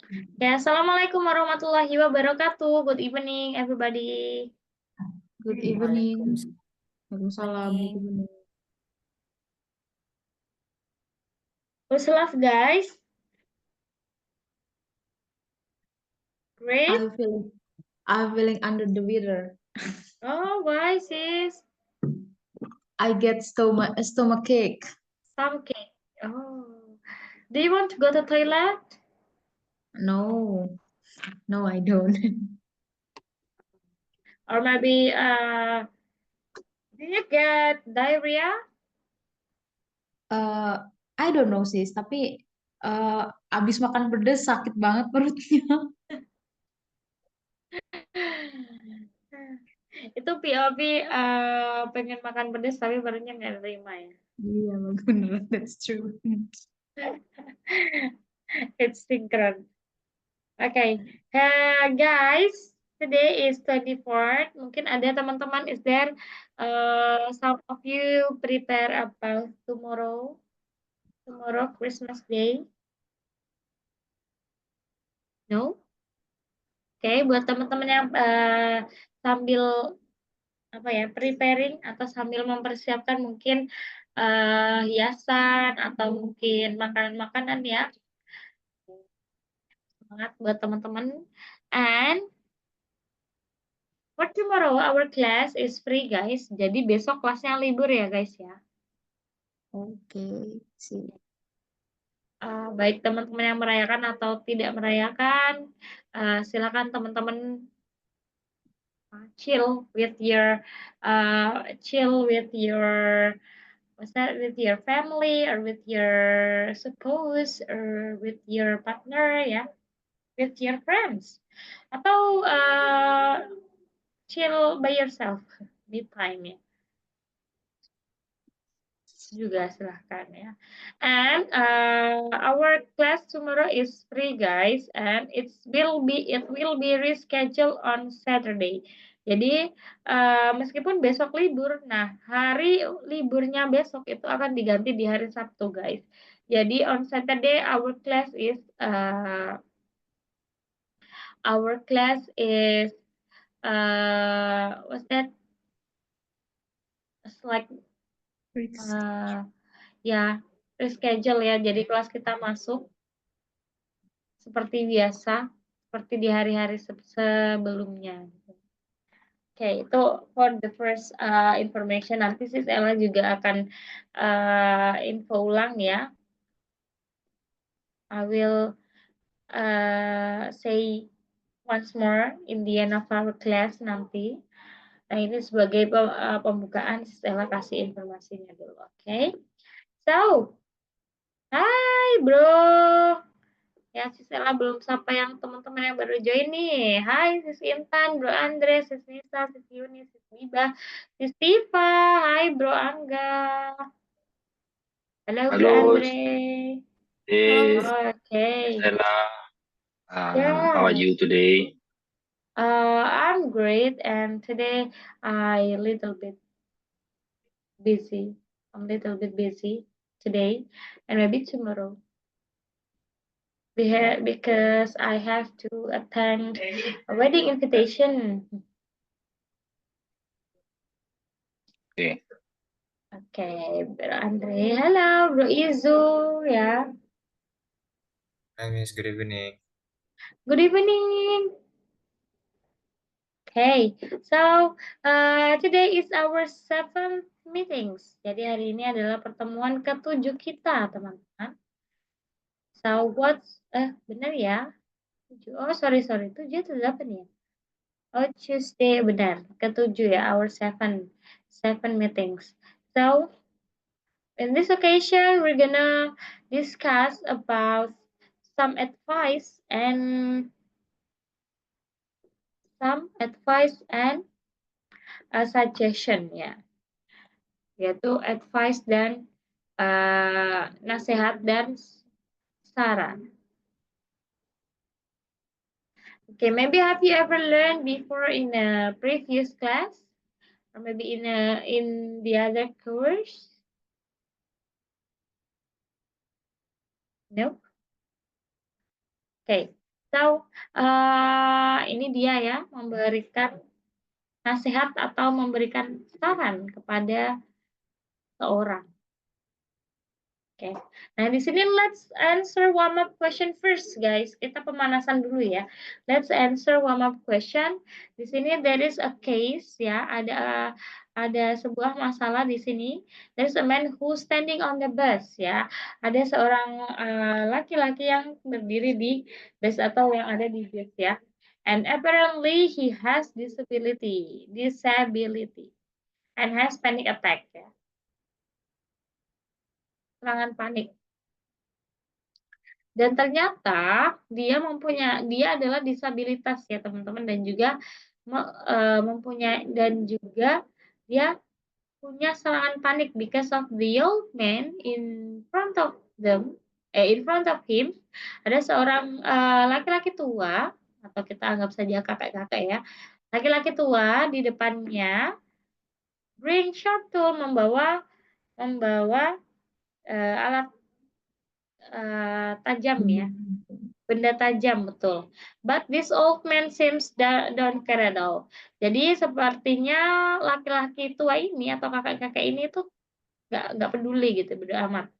Ya, Assalamualaikum warahmatullahi wabarakatuh. Good evening, everybody. Good evening. Waalaikumsalam. Good Evening. evening. What's love, guys? Great. I'm feeling I'm feeling under the weather. Oh, why, sis? I get stomach ache. Some cake. Oh. Do you want to go to toilet? No, no, I don't. Or maybe, did you get diarrhea? uh, I don't know sis, tapi abis makan pedas sakit banget perutnya. Itu POV pengen makan pedas tapi barunya nggak terima ya. Iya, bener, that's true. It's synchron. Okay, guys, today is 24th. Mungkin ada teman-teman is there some of you prepare about tomorrow Christmas Day? No? Oke, buat teman-teman yang sambil apa ya preparing atau sambil mempersiapkan mungkin hiasan atau mungkin makanan-makanan ya. Semangat buat teman-teman. And for tomorrow, our class is free, guys. Jadi besok kelasnya libur ya, guys ya. Oke, sih. Baik teman-teman yang merayakan atau tidak merayakan, silakan teman-teman chill with your what's that, with your family or with your spouse or with your partner ya, with your friends atau chill by yourself me time ya. Juga silahkan ya. And our class tomorrow is free, guys, and it will be rescheduled on Saturday. Jadi meskipun besok libur, nah hari liburnya besok itu akan diganti di hari Sabtu, guys. Jadi on Saturday our class is what's that? It's like uh, ya reschedule ya. Jadi kelas kita masuk seperti biasa, seperti di hari-hari sebelumnya. Oke, itu for the first information. Nanti Sis Ella juga akan info ulang ya. I will say once more in the end of our class nanti. Nah, ini sebagai pembukaan Sis Ella kasih informasinya dulu. Oke. So, hai bro. Ya, Sis Ella belum sampai yang teman-teman yang baru join nih. Hai, Sis Intan, Bro Andre, Sis Nisa, Sis Yuni, Sis Biba, Sis Tifa. Hai, Bro Angga. Halo, Bro Hello, Andre. hey, Okay. Stella. How are Yeah. you today? I'm great, and today I little bit busy. I'm little bit busy today, and maybe tomorrow. Because I have to attend a wedding invitation. Okay. Oke, Bro Andre. Halo, Bro Izu ya. Hi Miss, good evening. Good evening. Okay, so today is our seventh meetings. Jadi hari ini adalah pertemuan ke-7 kita, teman-teman. So benar ya? 7. Oh, sorry, 7 atau 8 ya? Oh, Tuesday, benar. Ke-7 ya, our seven meetings. So, in this occasion, we're gonna discuss about some advice and suggestion ya, yaitu advice dan nasihat dan saran. Okay, maybe have you ever learned before in a previous class or maybe in the other course? Nope. Okay, So, ini dia ya, memberikan nasihat atau memberikan saran kepada seorang. Oke. Nah, di sini let's answer warm up question first, guys. Kita pemanasan dulu ya. Let's answer warm up question. Di sini there is a case ya, ada sebuah masalah di sini. There's a man who standing on the bus ya. Ada seorang laki-laki yang berdiri di bus atau yang ada di bus ya. And apparently he has disability and has panic attack ya. Serangan panik. Dan ternyata dia adalah disabilitas ya teman-teman, dan juga dia punya serangan panik because of the old man in front of him. Ada seorang laki-laki tua, atau kita anggap saja kakek-kakek ya, laki-laki tua di depannya bring sharp tool, membawa alat tajam ya, benda tajam, betul. But this old man seems don't care at all. Jadi sepertinya laki-laki tua ini atau kakek-kakek ini tuh nggak peduli gitu, bodo amat.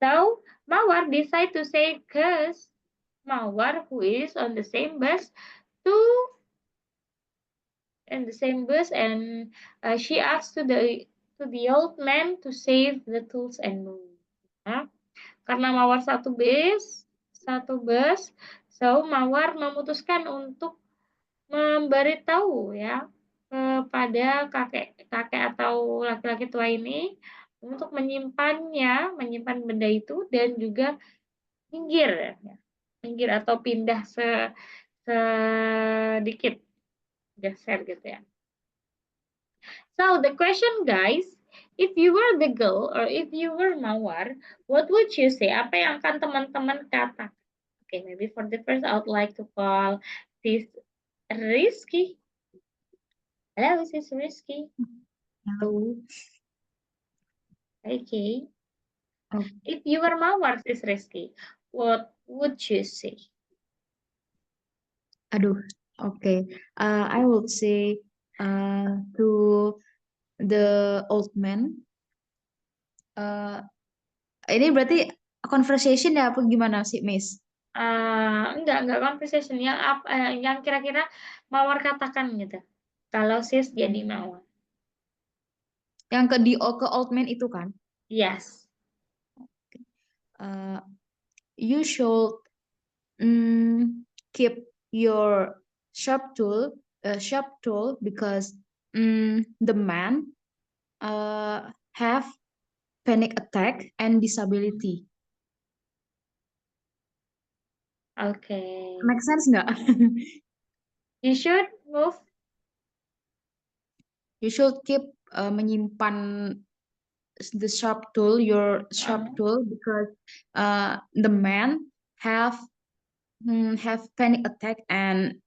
So Mawar decide to say cause Mawar, who is on the same bus, and she asked to the old man to save the tools and move. Nah, karena Mawar satu bus, so Mawar memutuskan untuk memberitahu ya kepada kakek atau laki-laki tua ini untuk menyimpan benda itu dan juga minggir atau pindah sedikit, geser gitu ya. So the question, guys, if you were the girl or if you were Mawar, what would you say? Apa yang akan teman-teman katakan? Okay, maybe for the first, I would like to call this Rizky. Hello, this is Rizky. Hello. Okay. Oh. If you were Mawar, this Rizky, what would you say? Aduh, okay. I would say to the old man. Ini berarti conversation ya apa gimana sih, Miss? Enggak conversation yang kira-kira Mawar katakan gitu. Kalau sis jadi Mawar. Yang ke old man itu kan? Yes. You should keep your sharp tool because the man have panic attack and disability. Okay. Make sense nggak? You should move. You should keep menyimpan the sharp tool, your sharp tool, because the man have panic attack and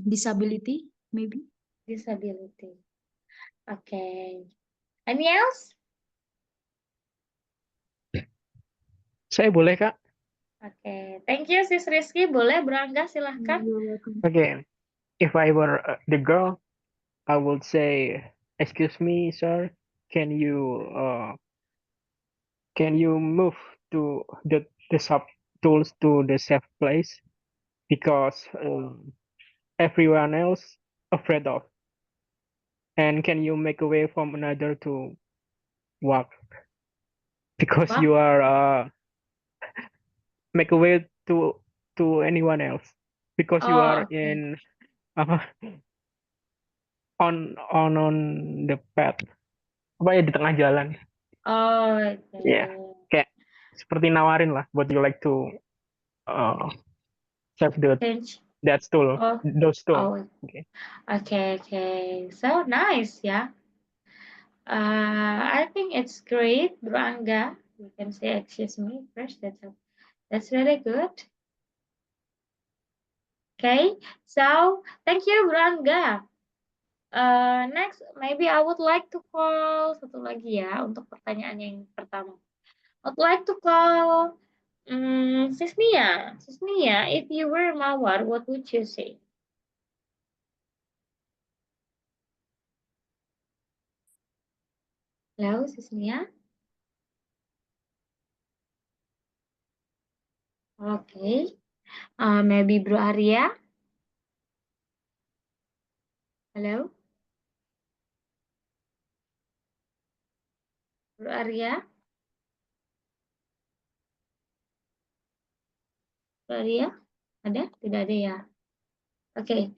disability maybe. Disability. Okay. Any else? Saya boleh, Kak? Okay. Thank you, Sis Rizky. Boleh, Berangga, silahkan. Okay. If I were the girl, I would say, "Excuse me, sir, can you move to the shop tools to the safe place because everyone else afraid of, and can you make a way from another to walk because Walk? you are make a way to anyone else because you are Okay. in on the path, apa ya, di tengah jalan. Oh, okay. Ya, kayak seperti nawarin lah, would you like to save Change. that tool, those tool. Oh, Okay. Okay. So nice, yeah. I think it's great, Berangga. You can say excuse me first. That's really good. Okay, so thank you, Berangga. Next, maybe I would like to call satu lagi ya untuk pertanyaan yang pertama. I would like to call Sis Nia, if you were Mawar, what would you say? Hello, Sis Nia. Okay. Maybe Bro Arya. Hello, Bro Arya. Bro Arya, ada? Tidak ada ya. Okay.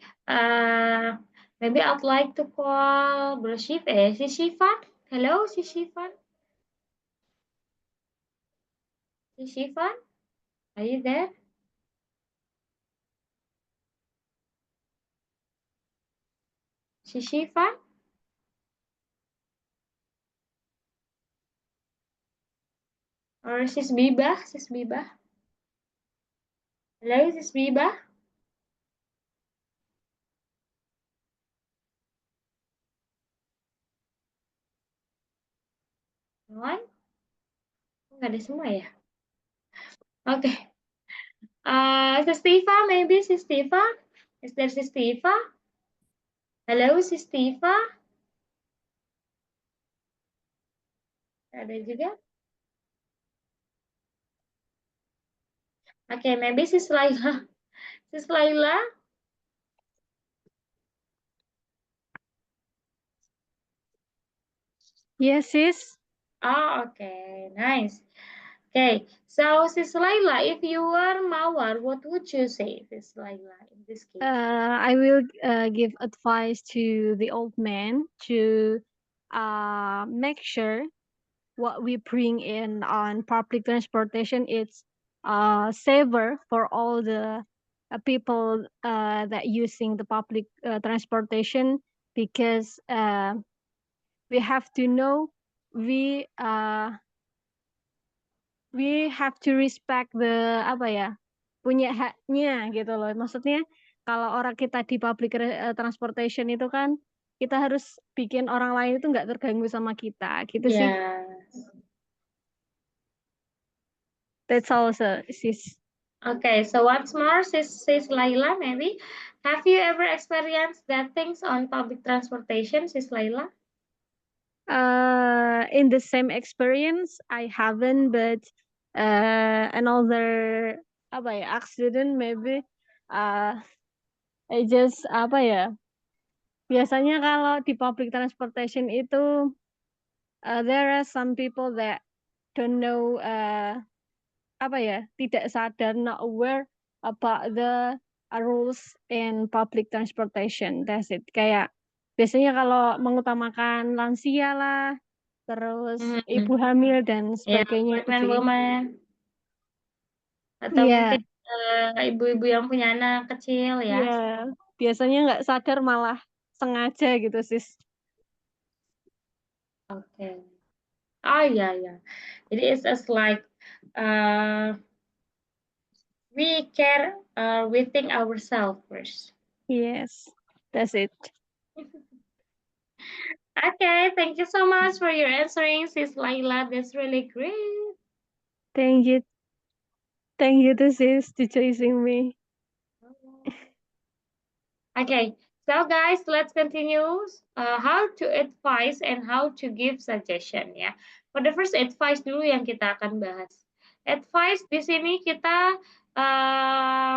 Maybe I'd like to call Bro si Shifan. Hello, si Shifan. Si Shifan, are you there? Si Shifan? Or Sis Bibah? Sis Bibah? Hello, Sis Bibah? One? Nggak ada semua ya? Oke. Sis Tifa, maybe Sis Tifa? Is there Sis Tifa? Hello, Sis Tifa? Ada juga? Oke, maybe Sis Laila. Sis Laila? Yes, sis. Oh, okay, nice. Okay, so Sis Laila, if you were Mawar, what would you say, Sis Laila, in this case? I will give advice to the old man to make sure what we bring in on public transportation is safer for all the people that using the public transportation, because we have to know we have to respect the punya haknya gitu loh. Maksudnya kalau orang kita di public transportation itu kan kita harus bikin orang lain itu nggak terganggu sama kita gitu sih. Yes. That's all, sis. Okay, so once more, Sis Laila, maybe, have you ever experienced that things on public transportation, Sis Laila? In the same experience, I haven't, but another accident maybe. I just biasanya kalau di public transportation itu there are some people that don't know tidak sadar, not aware about the rules in public transportation. That's it. Kayak biasanya kalau mengutamakan lansia lah, terus ibu hamil dan sebagainya. Pregnant woman. Atau mungkin ibu-ibu yang punya anak kecil ya. Iya, biasanya nggak sadar malah sengaja gitu, sis. Okay. Oh yeah. It is as like we care, we think ourselves first. Yes, that's it. Okay, thank you so much for your answering, Sis Laila. That's really great. Thank you. Thank you, sis, to choosing me. Okay, so guys, let's continue how to advise and how to give suggestion ya. For the first advice dulu yang kita akan bahas. Advice di sini kita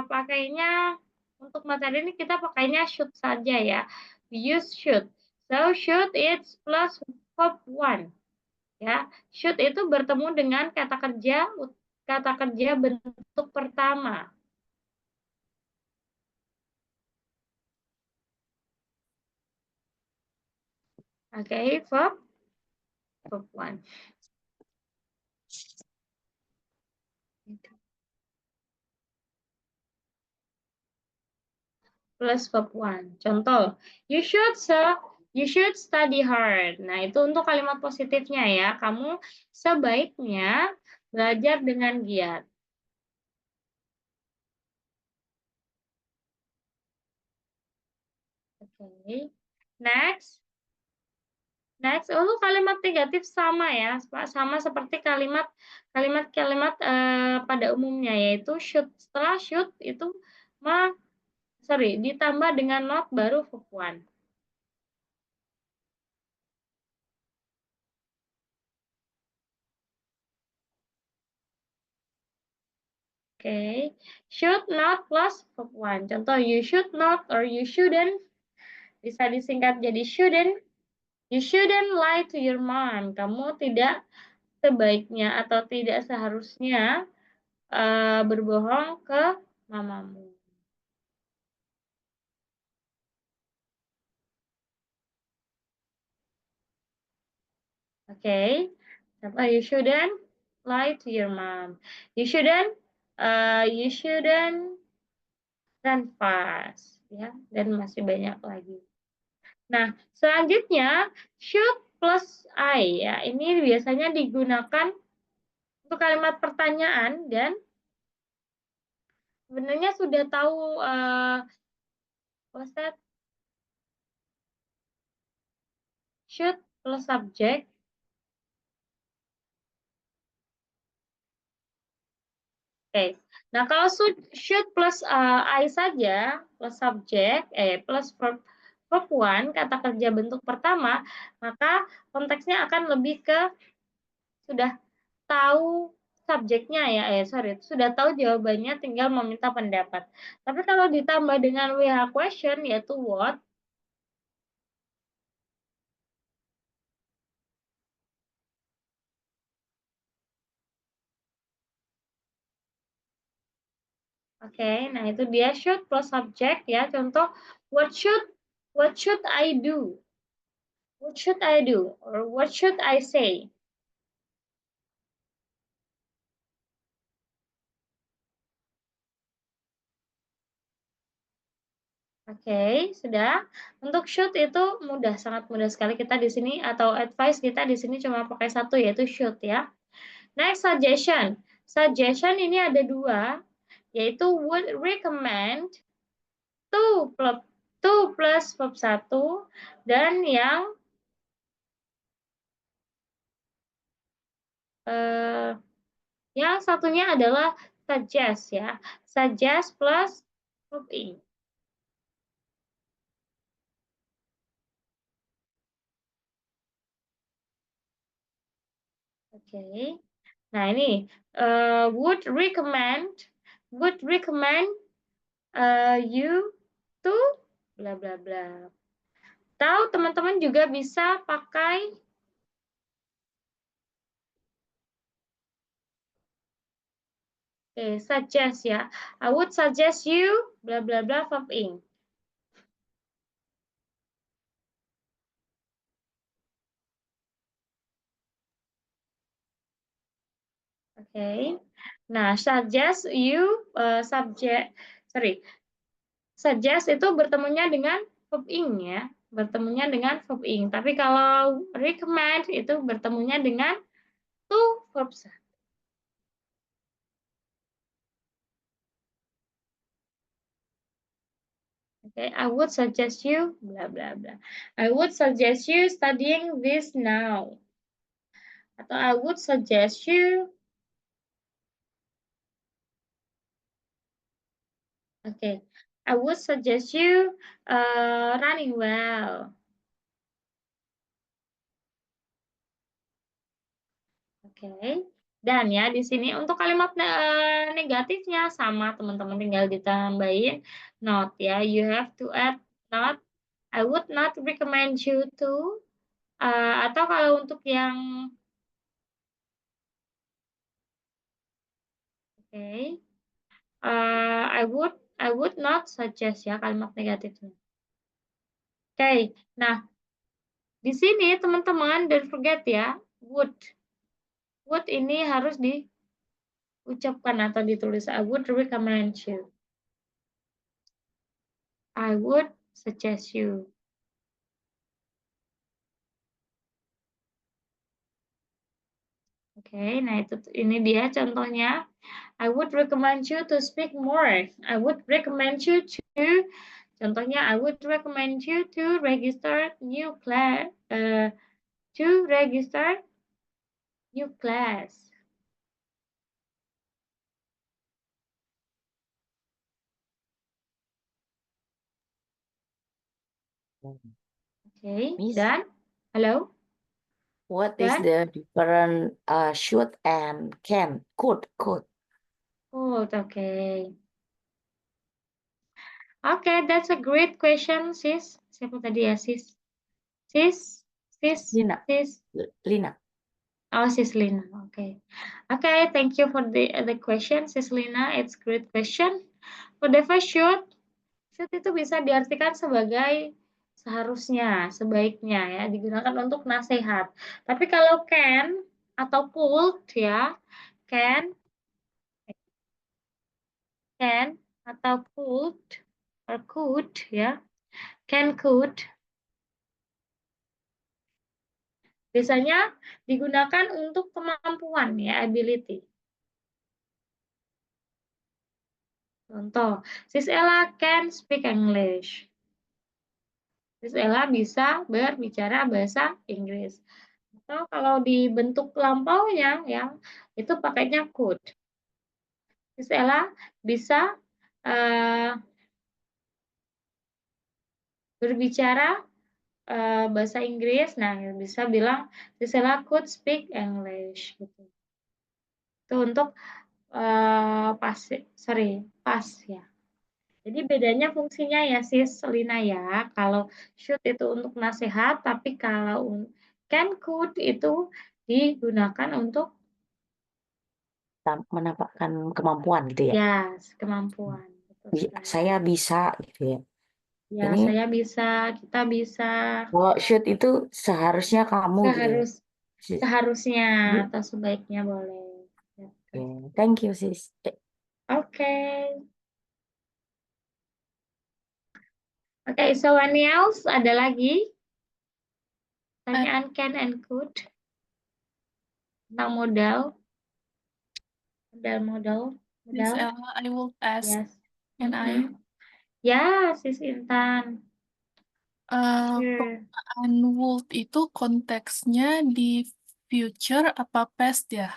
pakainya untuk materi ini kita pakainya should saja ya. Use should. So should it's plus verb one. Ya, should itu bertemu dengan kata kerja bentuk pertama. Oke, verb one. Plus verb one. Contoh, you should study hard. Nah, itu untuk kalimat positifnya ya. Kamu sebaiknya belajar dengan giat. Oke. Next. Kalimat negatif sama ya, sama seperti kalimat pada pada umumnya, yaitu should. Setelah should itu ditambah dengan not baru verb one. Oke, should not plus verb one. Contoh, you should not or you shouldn't. Bisa disingkat jadi shouldn't. You shouldn't lie to your mom. Kamu tidak sebaiknya atau tidak seharusnya berbohong ke mamamu. Oke, contoh, you shouldn't lie to your mom. You shouldn't run fast, ya, dan masih banyak lagi. Nah, selanjutnya should plus I, ya, ini biasanya digunakan untuk kalimat pertanyaan dan sebenarnya sudah tahu what's that? Should plus subject. Oke. Nah, kalau should plus I saja, plus subject, plus verb one, kata kerja bentuk pertama, maka konteksnya akan lebih ke sudah tahu subjeknya ya, sudah tahu jawabannya, tinggal meminta pendapat. Tapi kalau ditambah dengan WH question, yaitu what, oke, nah itu dia should plus subject ya. Contoh, what should I do? What should I do? Or what should I say? Oke, sudah. Untuk should itu mudah, sangat mudah sekali kita di sini, atau advice kita di sini cuma pakai satu, yaitu should ya. Next, suggestion. Suggestion ini ada dua, yaitu would recommend, to plus verb 1, dan yang satunya adalah suggest ya. Suggest plus verb ing. Oke. Nah, ini would recommend you to bla bla bla. Tahu teman-teman juga bisa pakai suggest ya. I would suggest you bla bla bla verb ing. Oke. Nah, suggest you suggest itu bertemunya dengan verb ing ya. Bertemunya dengan verb ing. Tapi kalau recommend itu bertemunya dengan to verb 1. Okay, I would suggest you bla bla bla. I would suggest you studying this now. Atau I would suggest you. Okay, I would suggest you running well. Oke. Dan ya di sini untuk kalimat negatifnya sama teman-teman, tinggal ditambahin not ya. You have to add not. I would not recommend you to. Atau kalau untuk yang I would not suggest ya kalimat negatifnya. Oke. Nah, di sini teman-teman don't forget ya, would. Would ini harus diucapkan atau ditulis. I would recommend you. I would suggest you. Oke, nah ini dia contohnya. I would recommend you to speak more. I would recommend you to, contohnya I would recommend you to register new class. To register new class. Oke, Miss, dan halo, what is dan the different should and can? Could. good. Oke. Oke, that's a great question, sis. Siapa tadi ya, sis? Sis, Lina. sis. Lina. Oh, sis Lina. Okay. Okay, thank you for the question, sis Lina. It's great question. For the first should itu bisa diartikan sebagai seharusnya, sebaiknya ya, digunakan untuk nasihat. Tapi kalau can atau could ya, can atau could ya, could biasanya digunakan untuk kemampuan ya, ability. Contoh, Sis Ella can speak English. Sis Ella bisa berbicara bahasa Inggris. Atau kalau dibentuk lampaunya ya, itu pakainya could. Sis Ella bisa berbicara bahasa Inggris. Nah, bisa bilang Sis Ella could speak English gitu. Itu untuk pas ya. Jadi bedanya fungsinya ya sis Lina ya. Kalau should itu untuk nasihat, tapi kalau can could itu digunakan untuk menampakkan kemampuan gitu ya. yes, kemampuan. Betul sekali. Saya bisa gitu ya. Ya, Ini saya bisa, kita bisa. kalau should itu seharusnya kamu gitu ya. Seharusnya atau sebaiknya boleh. Okay. Thank you sis. Oke. Oke, so any else? Ada lagi? Pertanyaan can and could tentang modal. Miss Ella, I will ask. Yes. Can I? Ya, Sis Intan. Sure. Penggunaan would itu konteksnya di future apa past ya?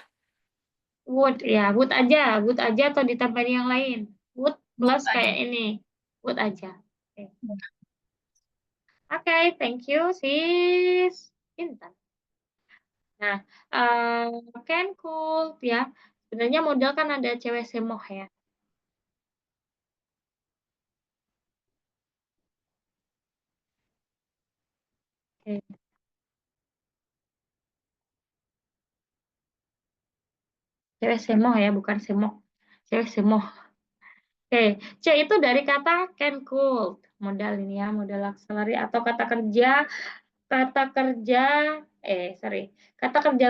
Would ya, would aja atau ditambahin yang lain. Would plus Would kayak ini. Would aja. Oke, thank you Sis Intan. Nah, can could ya. Sebenarnya modal kan ada cewek semoh ya. Oke. Cewek semoh ya, bukan semok. Cewek semoh. Oke, C itu dari kata can could. Modal ini ya, modal auxiliary atau kata kerja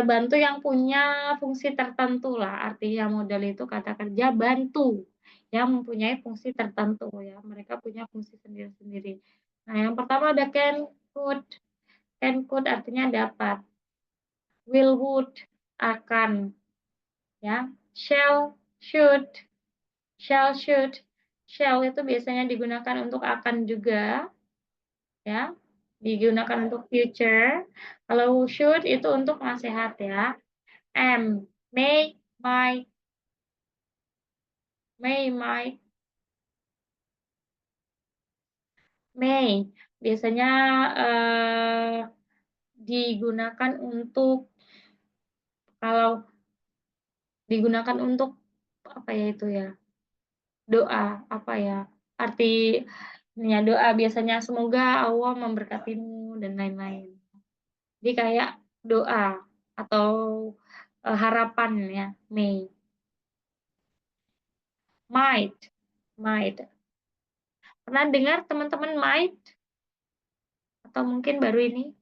bantu yang punya fungsi tertentu lah. Artinya modal itu kata kerja bantu yang mempunyai fungsi tertentu ya. Mereka punya fungsi sendiri-sendiri. Nah, yang pertama ada can could. Can could artinya dapat. Will would akan ya. Shall should. Shall itu biasanya digunakan untuk akan juga ya. Digunakan untuk future. Kalau should itu untuk nasihat ya. Am, may, might, may biasanya digunakan untuk apa ya itu ya, doa apa ya, artinya doa biasanya semoga Allah memberkatimu dan lain-lain. Jadi kayak doa atau harapan ya, may. Might. Pernah dengar teman-teman might? Atau mungkin baru ini?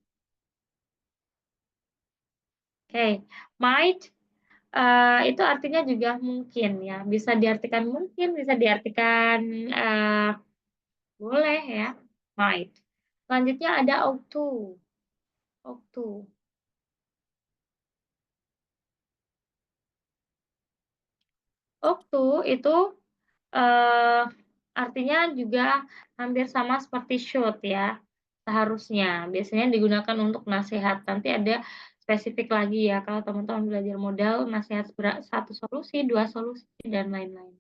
Oke, might itu artinya juga mungkin ya. Bisa diartikan mungkin, bisa diartikan boleh ya, might. Selanjutnya ada ought to. Ought to itu artinya juga hampir sama seperti should ya. Seharusnya. Biasanya digunakan untuk nasihat. Nanti ada spesifik lagi ya kalau teman-teman belajar modal, nasihat satu solusi, dua solusi, dan lain-lain.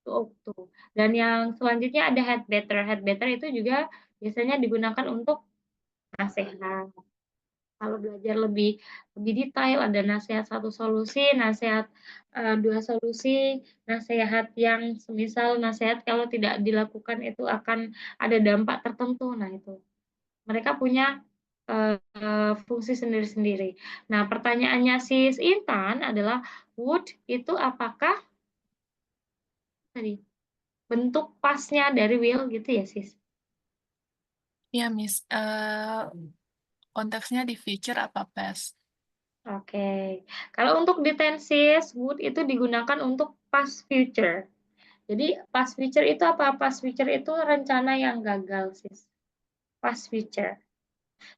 Itu ought to. Dan yang selanjutnya ada had better. Had better itu juga biasanya digunakan untuk nasihat. Kalau belajar lebih detail, ada nasihat 1 solusi, nasihat 2 solusi, nasihat yang semisal nasihat kalau tidak dilakukan itu akan ada dampak tertentu. Nah itu, mereka punya fungsi sendiri-sendiri. Nah, pertanyaannya Sis Intan adalah would itu apakah tadi bentuk pasnya dari will gitu ya, Sis? Iya, Miss. Konteksnya di future apa past? Oke. Kalau untuk di tenses, would itu digunakan untuk past future. Jadi past future itu apa? Past future itu rencana yang gagal, Sis. Past future.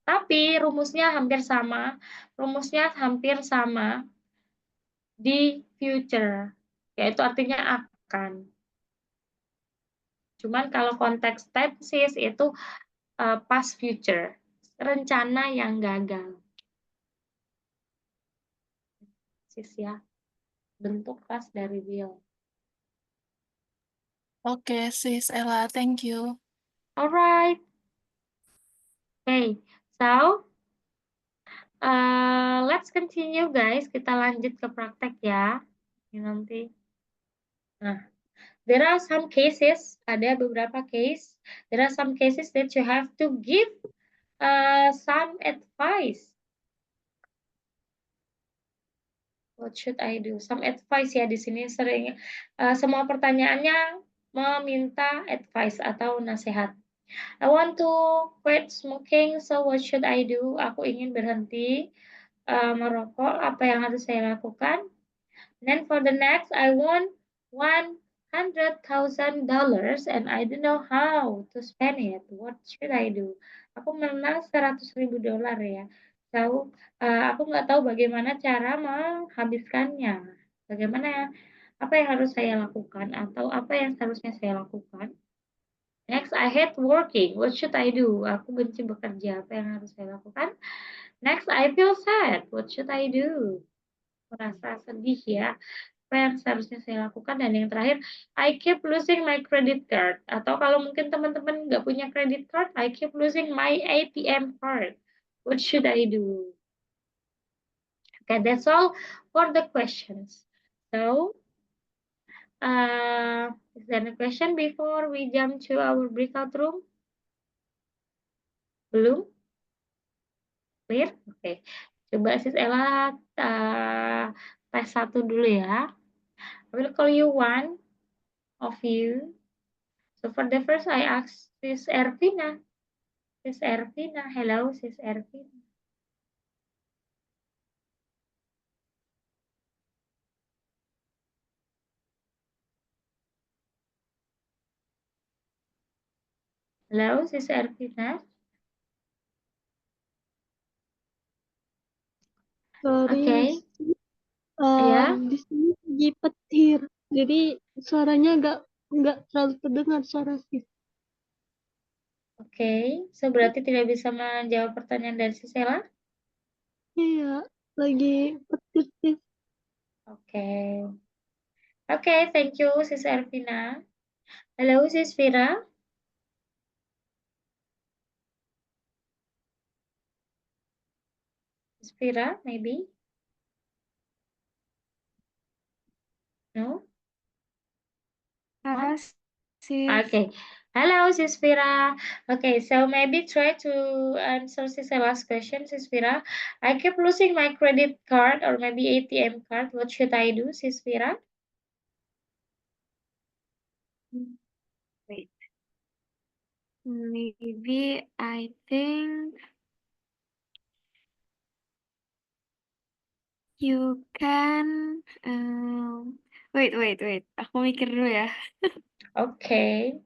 Tapi rumusnya hampir sama. Rumusnya hampir sama di future, yaitu artinya akan. Cuman kalau konteks tenses itu past future, rencana yang gagal. Sis ya, bentuk pas dari will. Oke, Sis Ella, thank you. Alright. Okay, so let's continue guys. Kita lanjut ke praktek ya. Ini nanti. Nah, there are some cases. Ada beberapa case. There are some cases that you have to give some advice. What should I do? Some advice ya di sini sering semua pertanyaannya meminta advice atau nasihat. I want to quit smoking, so what should I do? Aku ingin berhenti merokok, apa yang harus saya lakukan? Then for the next, I want $100,000 and I don't know how to spend it. What should I do? Aku menang $100,000 ya. So, aku nggak tahu bagaimana cara menghabiskannya. Bagaimana, apa yang harus saya lakukan atau apa yang seharusnya saya lakukan. Next, I hate working. What should I do? Aku benci bekerja. Apa yang harus saya lakukan? Next, I feel sad. What should I do? Merasa sedih ya. Apa yang seharusnya saya lakukan? Dan yang terakhir, I keep losing my credit card. Atau kalau mungkin teman-teman nggak punya credit card, I keep losing my ATM card. What should I do? Okay, that's all for the questions. So, is there a question before we jump to our breakout room? Belum? Clear? Oke. Coba Sis Ella tes satu dulu ya. I will call you one of you. So for the first I ask Sis Ervina. Sis Ervina. Hello, Sis Ervina. Hello, Sis Ervina. Sorry, Okay. Ya. di sini lagi petir, jadi suaranya nggak terlalu terdengar suara sih. Oke. So berarti tidak bisa menjawab pertanyaan dari Sis Ella? Iya, lagi petir sih. Oke. Oke, thank you Sis Ervina. Hello, Sis Vira. Sis Vira, maybe? No? Halo, sis. Okay. Hello, Sis Vira. Okay, so maybe try to answer Sis last question, Sis Vira. I keep losing my credit card or maybe ATM card. What should I do, Sis Vira? Wait. Maybe I think you can wait. Aku mikir dulu ya. Okay.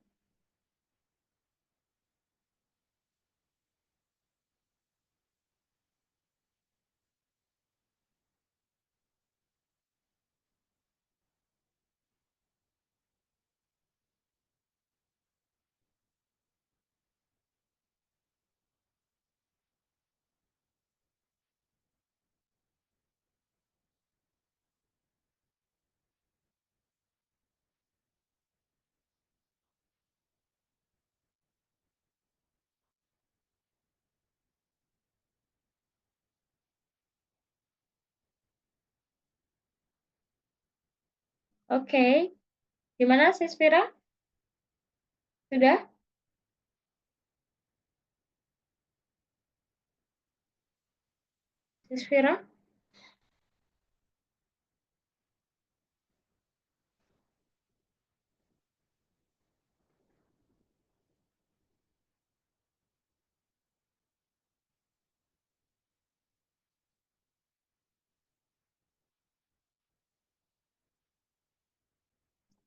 Oke. Gimana Sis Vira? Sudah? Sis Vira?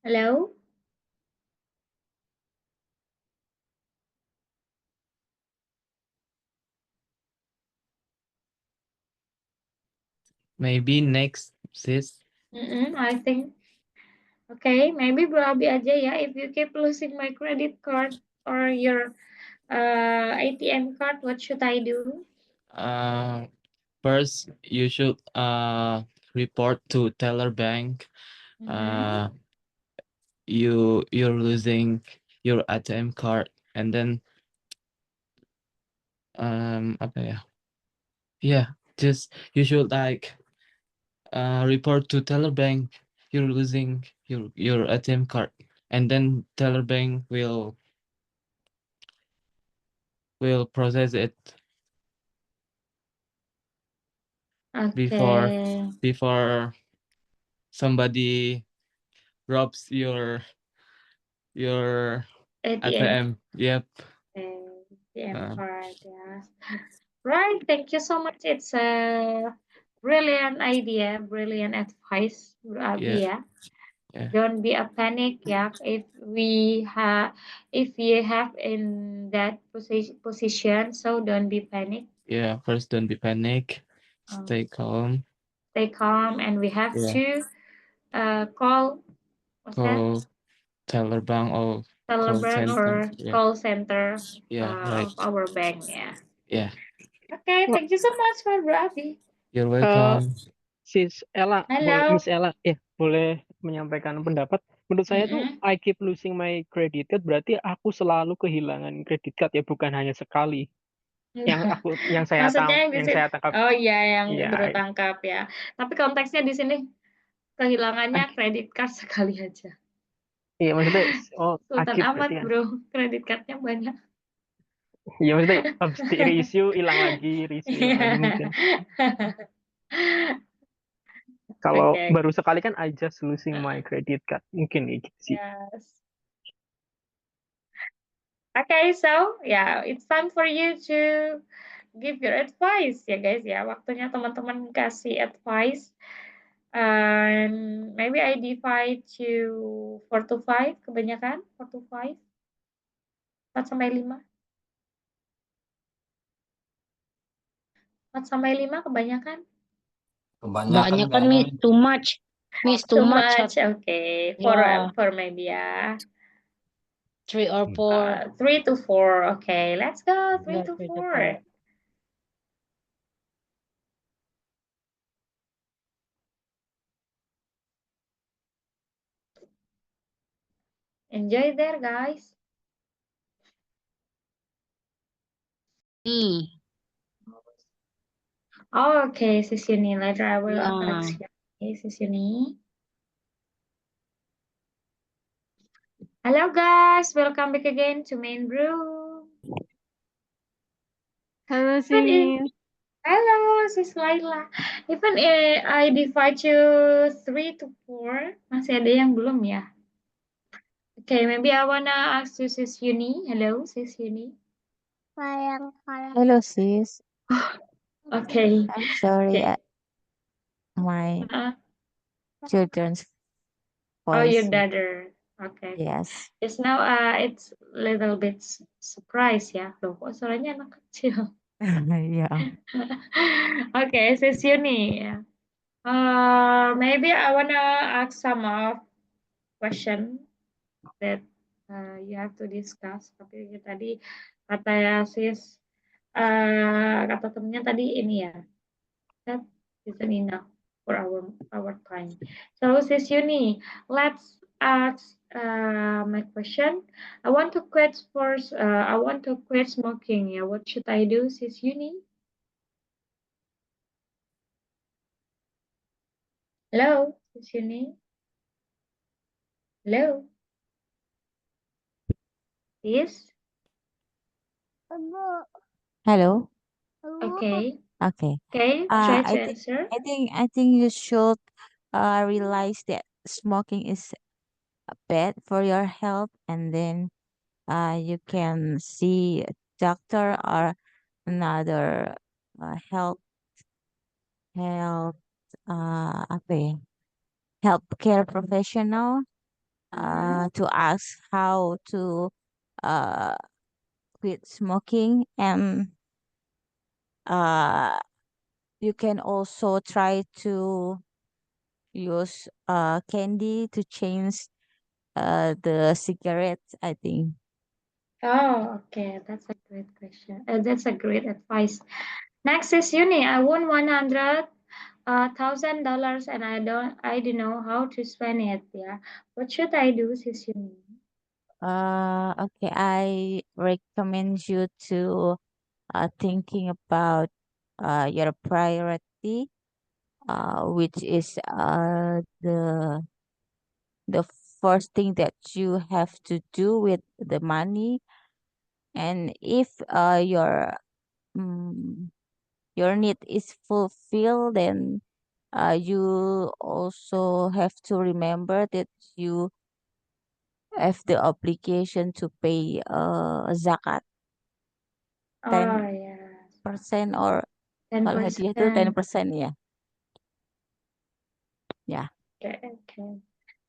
Halo? Maybe next, sis. I think. Okay, maybe Bro Abi aja ya. If you keep losing my credit card or your ATM card, what should I do? First, you should report to teller bank. You're losing your ATM card, and then apa ya? Yeah, just you should like report to teller bank you're losing your ATM card, and then teller bank will process it before somebody robs your ATM. Yep. ATM card, yes. Right, thank you so much. It's a brilliant idea, brilliant advice, Bro Abi ya. Don't be a panic, yeah. If you have in that position, so don't be panic. Yeah, first don't be panic. Stay calm. Stay calm, and we have to call. What's that? Teller bank or Teller call bank center. or call center Right. of our bank, yeah. Yeah. Okay, thank you so much for Bro Abi. You're welcome. Sis Ella, Halo. Miss Ella, boleh menyampaikan pendapat. Menurut saya tuh, I keep losing my credit card, berarti aku selalu kehilangan credit card ya, bukan hanya sekali. Yang saya tangkap. Oh iya, yang baru tangkap ya. Tapi konteksnya di sini kehilangannya kredit card sekali aja. Iya, maksudnya Sultan amat, Bro. Kredit cardnya banyak. Iya, maksudnya habis di reissue hilang lagi mungkin. Kalau baru sekali kan I just losing my credit card. Mungkin gitu sih. Yes. Okay, so it's time for you to give your advice ya guys ya. Waktunya teman-teman kasih advice. And maybe I divide to 4 to 5 kebanyakan, 4 to 5. 4 sampai 5. 4 sampai 5 kebanyakan? Kebanyakan Miss, too much. Miss, too much. Okay. Yeah. 4 maybe ya. 3 or 4. 3 to 4. Okay, let's go. 3 to 4. Enjoy there, guys. Okay, Sis Yuni. Later I will ask you. Okay, Sis Yuni. Hello, guys. Welcome back again to main room. Hello, Sis. Hello, Sis Laila. Even I divide you 3 to 4, masih ada yang belum ya? Okay, maybe I wanna ask you, Sis Yuni. Hello, Sis Yuni. Hello, sis. Okay. I'm sorry. My children's voice. Oh, your daughter. Okay. Yes. It's now it's little bit surprise ya. Loh, kok suaranya anak kecil? Yeah. Okay, Sis Yuni. Maybe I wanna ask some question that you have to discuss. Tapi tadi kata sis, kata temennya tadi ini ya, that isn't enough for our time. So Sis Yuni, let's ask my question. I want to quit first. I want to quit smoking. Yeah, what should I do, Sis Yuni? Hello, Sis Yuni. Hello? Yes? Hello. Okay. Okay. Okay, try to I answer. think you should realize that smoking is bad for your health, and then you can see a doctor or another health apa ya, healthcare professional to ask how to uh quit smoking, and uh you can also try to use candy to change the cigarettes, I think. Oh, okay. That's a great question. That's a great advice. Next is Uni. I won $100,000 and I don't know how to spend it. Yeah. What should I do, sis Uni? Okay, I recommend you to thinking about your priority, which is the first thing that you have to do with the money. And if mm, your need is fulfilled, then you also have to remember that you have the obligation to pay zakat Oh, yeah. 10% or kalau hadiah itu 10%. 10%, ya. Yeah. Okay, okay.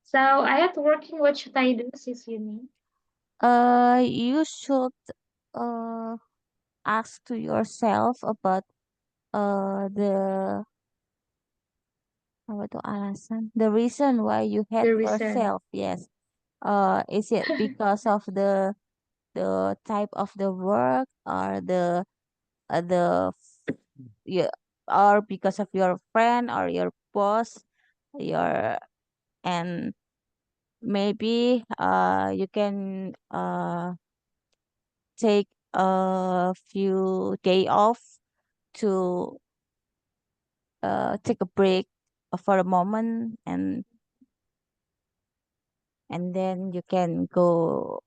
So I had working. What should I do, sis Uni? You should ask to yourself about the apa tuh alasan, the reason why you hate The reason. yourself. Yes. Is it because of the type of the work, or you, or because of your friend or your boss, your and maybe you can take a few day off to take a break for a moment, and then you can go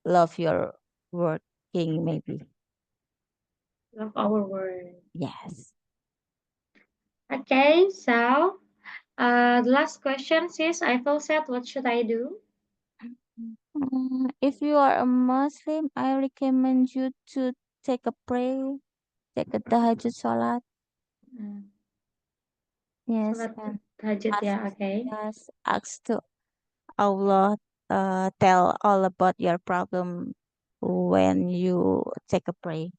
love your working, maybe. Love our world. Yes. Okay, so the last question, sis. I felt sad. What should I do? If you are a Muslim, I recommend you to take a prayer, take a tahajjud salat. Yes, Salat and tahajud, yeah, okay. yes, ask to Allah, tell all about your problem when you take a pray.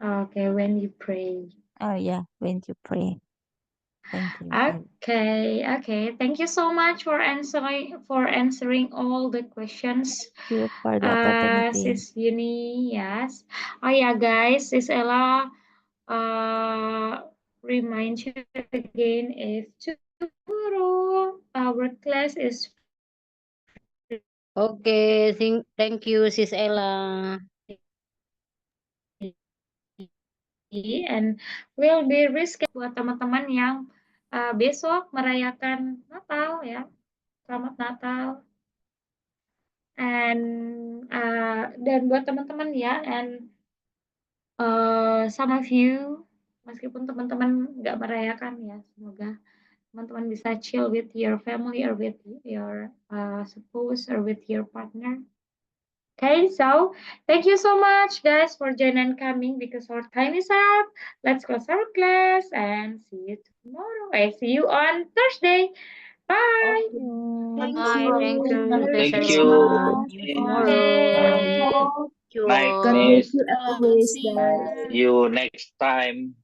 Okay, when you pray. Oh yeah, when you pray. Thank you. Okay, okay. Thank you so much for answering all the questions. Thank you for the opportunity. Sis Uni, yes. Oh yeah, guys, Sis Ella remind you again if tomorrow our class is Okay, thank you, Sis Ella. and will be rescheduled buat teman-teman yang besok merayakan Natal ya. Selamat Natal. Dan buat teman-teman ya, and some of you, meskipun teman-teman nggak merayakan ya, semoga teman-teman bisa chill with your family or with your spouse or with your partner. Okay, so thank you so much, guys, for joining coming because our time is up. Let's close our class and see you tomorrow. I see you on Thursday. Bye. Thank you. Thank you. Tomorrow. Night, God Miss. bless you always, See guys. See you next time.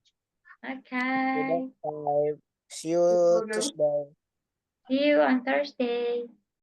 Okay. See you Tuesday. See you on Thursday.